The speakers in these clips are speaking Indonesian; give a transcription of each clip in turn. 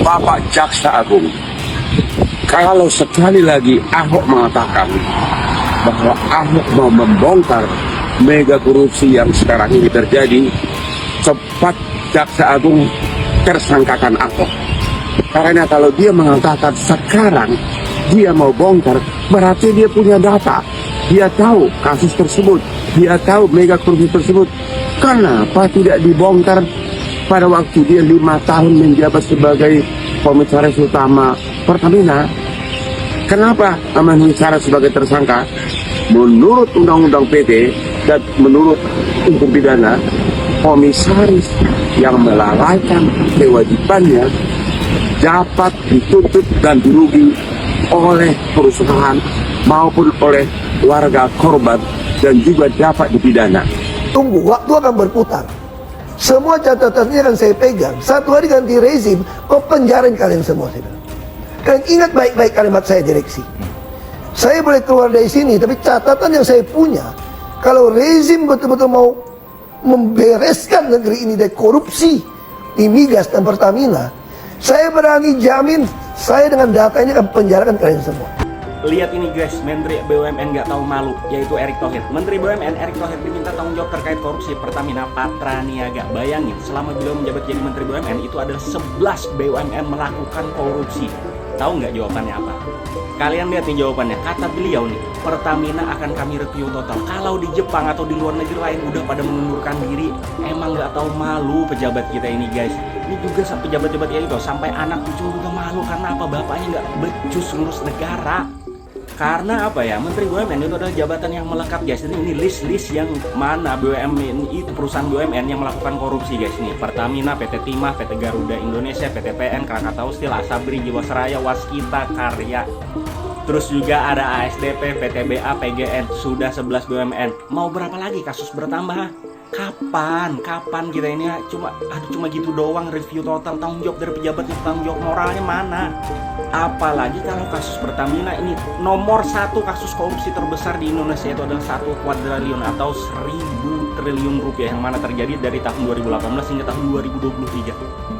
Bapak Jaksa Agung, kalau sekali lagi Ahok mengatakan bahwa Ahok mau membongkar mega korupsi yang sekarang ini terjadi, cepat Jaksa Agung tersangkakan Ahok. Karena kalau dia mengatakan sekarang dia mau bongkar, berarti dia punya data. Dia tahu kasus tersebut, dia tahu mega korupsi tersebut. Kenapa tidak dibongkar pada waktu dia 5 tahun menjabat sebagai komisaris utama Pertamina? Kenapa memenuhi syarat sebagai tersangka? Menurut Undang-Undang PT dan menurut hukum pidana, komisaris yang melalaikan kewajibannya dapat dituntut dan dirugi oleh perusahaan maupun oleh warga korban dan juga dapat dipidana. Tunggu, waktu akan berputar. Semua catatannya akan saya pegang. Satu hari ganti rezim, kok penjarain kalian semua. Kalian ingat baik-baik kalimat saya, direksi. Saya boleh keluar dari sini, tapi catatan yang saya punya, kalau rezim betul-betul mau membereskan negeri ini dari korupsi di migas dan Pertamina, saya berani jamin, saya dengan data ini akan penjarakan kalian semua. Lihat ini guys, Menteri BUMN nggak tahu malu, yaitu Erick Thohir. Menteri BUMN Erick Thohir diminta tanggung jawab terkait korupsi Pertamina Patraniaga. Bayangin, selama beliau menjabat jadi Menteri BUMN, itu ada 11 BUMN melakukan korupsi. Tahu nggak jawabannya apa? Kalian lihat nih jawabannya. Kata beliau nih, Pertamina akan kami review total. Kalau di Jepang atau di luar negeri lain udah pada mengundurkan diri, emang nggak tahu malu pejabat kita ini guys. Ini juga sampai pejabat-pejabat itu, sampai anak cucu juga malu karena apa? Bapaknya nggak becus ngurus negara. Karena apa ya, Menteri BUMN itu adalah jabatan yang melekat guys. Ini list-list yang mana BUMN itu, perusahaan BUMN yang melakukan korupsi guys. Nih, Pertamina, PT Timah, PT Garuda Indonesia, PT PN, Krakatau Steel, Asabri, Jiwasraya, Waskita Karya. Terus juga ada ASDP, PTBA, PGN. Sudah 11 BUMN. Mau berapa lagi kasus bertambah? Kapan kita ini cuma gitu doang, review total, tanggung jawab dari pejabatnya, tanggung jawab moralnya mana? Apalagi kalau kasus Pertamina ini nomor 1 kasus korupsi terbesar di Indonesia, itu adalah 1 kuadriliun atau 1000 triliun rupiah yang mana terjadi dari tahun 2018 hingga tahun 2023.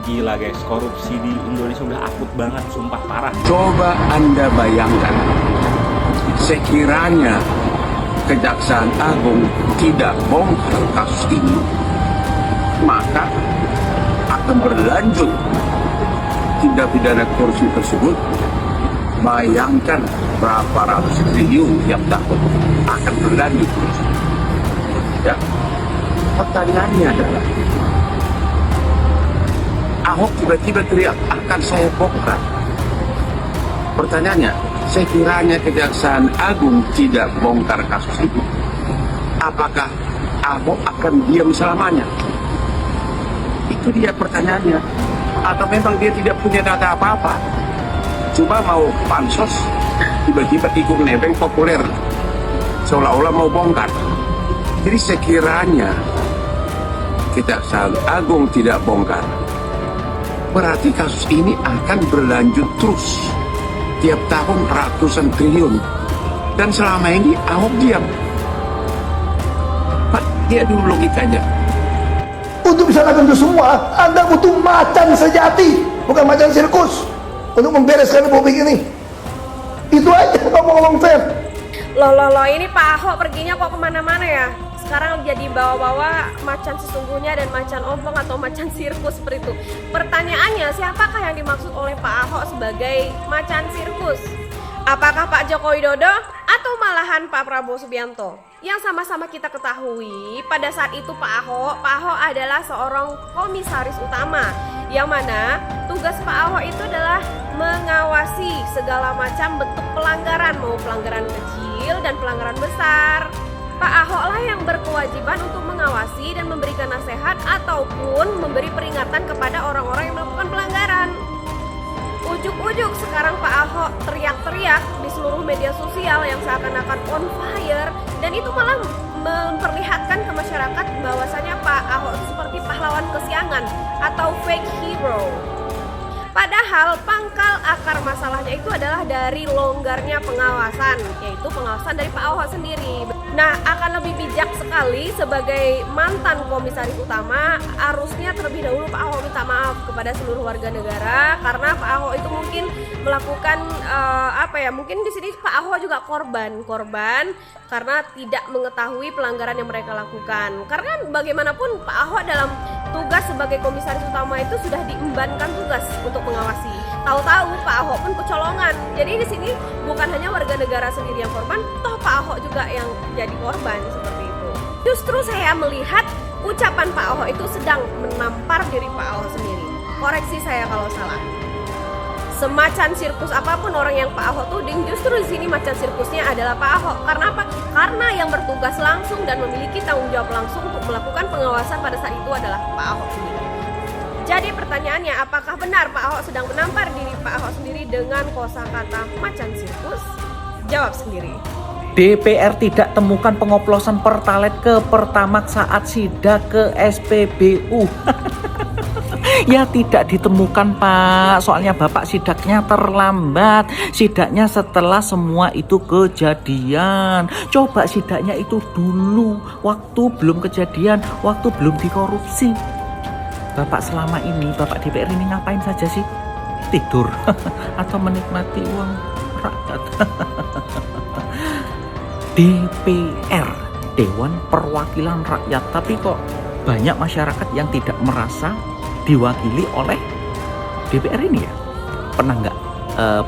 Gila guys, korupsi di Indonesia udah akut banget, sumpah parah. Coba Anda bayangkan, sekiranya Kejaksaan Agung tidak bongkar kasus ini, maka akan berlanjut tindak pidana korupsi tersebut. Bayangkan berapa ratus triliun tiap tahun akan berlanjut terus. Ya, pertanyaannya adalah, Ahok tiba-tiba teriak akan saya bongkar. Pertanyaannya, sekiranya Kejaksaan Agung tidak bongkar kasus itu, apakah Ahok akan diam selamanya? Itu dia pertanyaannya. Atau memang dia tidak punya data apa-apa, cuma mau pansos, tiba-tiba ikut nebeng populer, seolah-olah mau bongkar. Jadi sekiranya Kejaksaan Agung tidak bongkar, berarti kasus ini akan berlanjut terus. Tiap tahun ratusan triliun. Dan selama ini Ahok diam. Pak, dia dulu logikanya. Untuk bisa lakukan itu semua, Anda butuh macan sejati, bukan macan sirkus, untuk membereskan republik ini. Itu aja ngomong-ngomong fair. Loh, ini Pak Ahok perginya kok kemana-mana ya? Sekarang jadi bawa-bawa macan sesungguhnya dan macan ompong atau macan sirkus seperti itu. Pertanyaannya, siapakah yang dimaksud oleh Pak Ahok sebagai macan sirkus? Apakah Pak Joko Widodo atau malahan Pak Prabowo Subianto? Yang sama-sama kita ketahui, pada saat itu Pak Ahok adalah seorang komisaris utama, yang mana tugas Pak Ahok itu adalah mengawasi segala macam bentuk pelanggaran, mau pelanggaran kecil dan pelanggaran besar. Pak Ahok lah yang berkewajiban untuk mengawasi dan memberikan nasihat ataupun memberi peringatan kepada orang-orang yang melakukan pelanggaran. Ujuk-ujuk sekarang Pak Ahok teriak-teriak di seluruh media sosial yang seakan-akan on fire, dan itu malah memperlihatkan ke masyarakat bahwasanya Pak Ahok seperti pahlawan kesiangan atau fake hero. Padahal pangkal akar masalahnya itu adalah dari longgarnya pengawasan, yaitu pengawasan dari Pak Ahok sendiri. Nah, akan lebih bijak sekali sebagai mantan komisaris utama, harusnya terlebih dahulu Pak Ahok minta maaf kepada seluruh warga negara, karena Pak Ahok itu mungkin melakukan mungkin di sini Pak Ahok juga korban karena tidak mengetahui pelanggaran yang mereka lakukan. Karena bagaimanapun Pak Ahok dalam tugas sebagai komisaris utama itu sudah diembankan tugas untuk mengawasi. Tahu-tahu Pak Ahok pun kecolongan. Jadi di sini bukan hanya warga negara sendiri yang korban, toh Pak Ahok juga yang jadi korban seperti itu. Justru saya melihat ucapan Pak Ahok itu sedang menampar diri Pak Ahok sendiri. Koreksi saya kalau salah. Semacam sirkus apapun orang yang Pak Ahok tuding, justru di sini macan sirkusnya adalah Pak Ahok. Karena apa? Karena yang bertugas langsung dan memiliki tanggung jawab langsung untuk melakukan pengawasan pada saat itu adalah Pak Ahok sendiri. Jadi pertanyaannya, apakah benar Pak Ahok sedang menampar diri Pak Ahok sendiri dengan kosakata macan sirkus? Jawab sendiri. DPR tidak temukan pengoplosan Pertalite ke Pertamax saat sidak ke SPBU. Ya tidak ditemukan Pak, soalnya Bapak sidaknya terlambat. Sidaknya setelah semua itu kejadian. Coba sidaknya itu dulu, waktu belum kejadian, waktu belum dikorupsi. Bapak selama ini, Bapak DPR ini ngapain saja sih? Tidur atau menikmati uang rakyat? DPR, Dewan Perwakilan Rakyat, tapi kok banyak masyarakat yang tidak merasa diwakili oleh DPR ini ya? Pernah nggak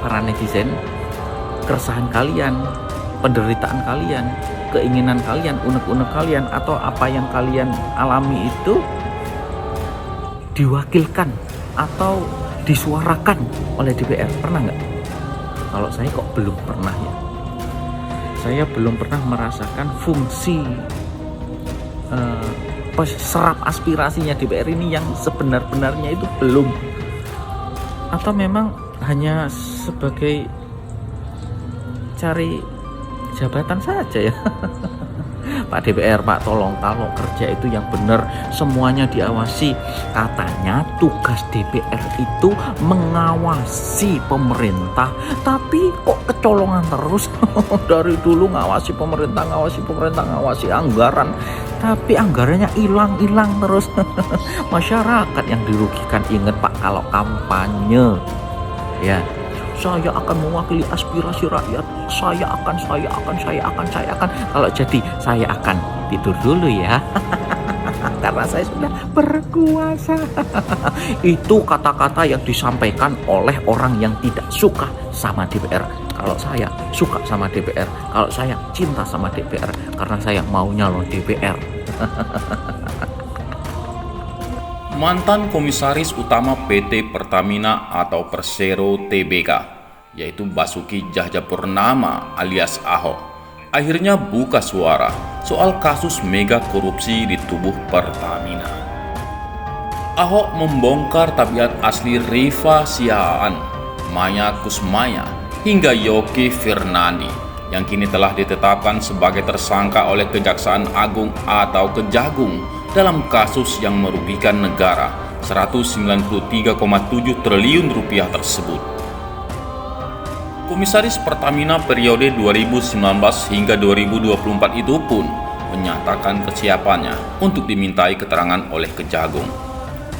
para netizen, keresahan kalian, penderitaan kalian, keinginan kalian, unek-unek kalian, atau apa yang kalian alami itu diwakilkan atau disuarakan oleh DPR? Pernah nggak? Kalau saya kok belum pernah ya. Saya belum pernah merasakan fungsi serap aspirasinya DPR ini yang sebenar-benarnya itu belum. Atau memang hanya sebagai cari jabatan saja ya. Pak DPR, Pak, tolong kalau kerja itu yang benar, semuanya diawasi. Katanya tugas DPR itu mengawasi pemerintah, tapi kok kecolongan terus. Dari dulu ngawasi pemerintah, ngawasi anggaran, tapi anggarannya hilang terus. Masyarakat yang dirugikan. Ingat Pak, kalau kampanye ya, saya akan mewakili aspirasi rakyat. Saya akan. Kalau jadi saya akan tidur dulu ya. Karena saya sudah berkuasa. Itu kata-kata yang disampaikan oleh orang yang tidak suka sama DPR. Kalau saya suka sama DPR, kalau saya cinta sama DPR, karena saya maunya loh DPR. Mantan Komisaris Utama PT Pertamina atau Persero Tbk, yaitu Basuki Cahayapurnama alias Ahok, akhirnya buka suara soal kasus mega korupsi di tubuh Pertamina. Ahok membongkar tabiat asli Rifa Siahaan, Maya Kusmaya, hingga Yoki Fernandi yang kini telah ditetapkan sebagai tersangka oleh Kejaksaan Agung atau Kejagung dalam kasus yang merugikan negara 193,7 triliun rupiah tersebut. Komisaris Pertamina periode 2019 hingga 2024 itu pun menyatakan kesiapannya untuk dimintai keterangan oleh Kejagung.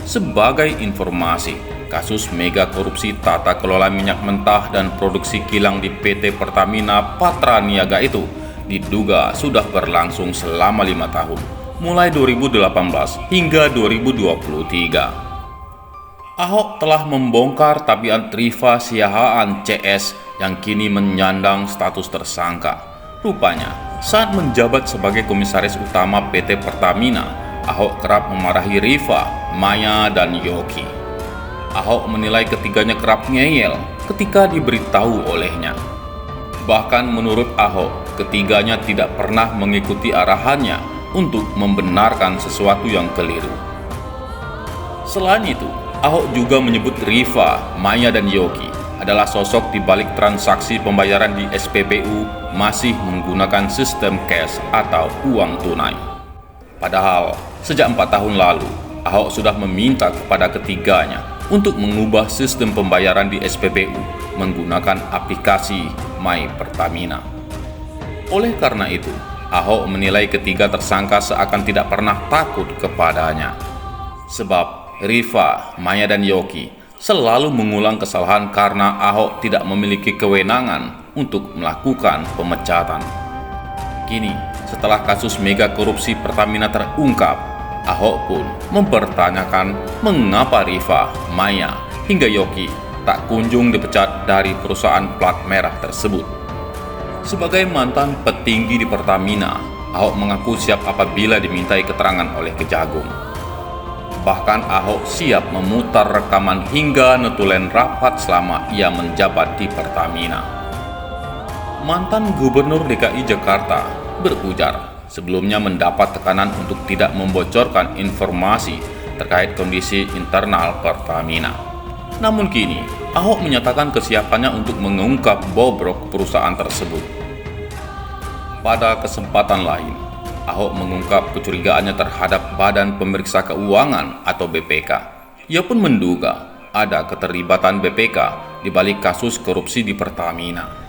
Sebagai informasi, kasus mega korupsi tata kelola minyak mentah dan produksi kilang di PT Pertamina Patraniaga itu diduga sudah berlangsung selama 5 tahun, mulai 2018 hingga 2023. Ahok telah membongkar tabiat Rifa Siahaan CS yang kini menyandang status tersangka. Rupanya, saat menjabat sebagai komisaris utama PT Pertamina, Ahok kerap memarahi Rifa, Maya, dan Yoki. Ahok menilai ketiganya kerap ngeyel ketika diberitahu olehnya. Bahkan menurut Ahok, ketiganya tidak pernah mengikuti arahannya untuk membenarkan sesuatu yang keliru. Selain itu, Ahok juga menyebut Rifa, Maya, dan Yoki adalah sosok di balik transaksi pembayaran di SPBU masih menggunakan sistem cash atau uang tunai. Padahal, sejak 4 tahun lalu, Ahok sudah meminta kepada ketiganya untuk mengubah sistem pembayaran di SPBU menggunakan aplikasi My Pertamina. Oleh karena itu, Ahok menilai ketiga tersangka seakan tidak pernah takut kepadanya. Sebab Rifa, Maya, dan Yogi selalu mengulang kesalahan karena Ahok tidak memiliki kewenangan untuk melakukan pemecatan. Kini, setelah kasus mega korupsi Pertamina terungkap, Ahok pun mempertanyakan mengapa Rifa, Maya, hingga Yogi tak kunjung dipecat dari perusahaan plat merah tersebut. Sebagai mantan petinggi di Pertamina, Ahok mengaku siap apabila dimintai keterangan oleh Kejagung. Bahkan Ahok siap memutar rekaman hingga netulen rapat selama ia menjabat di Pertamina. Mantan Gubernur DKI Jakarta berujar sebelumnya mendapat tekanan untuk tidak membocorkan informasi terkait kondisi internal Pertamina. Namun kini, Ahok menyatakan kesiapannya untuk mengungkap bobrok perusahaan tersebut. Pada kesempatan lain, Ahok mengungkap kecurigaannya terhadap Badan Pemeriksa Keuangan atau BPK. Ia pun menduga ada keterlibatan BPK di balik kasus korupsi di Pertamina.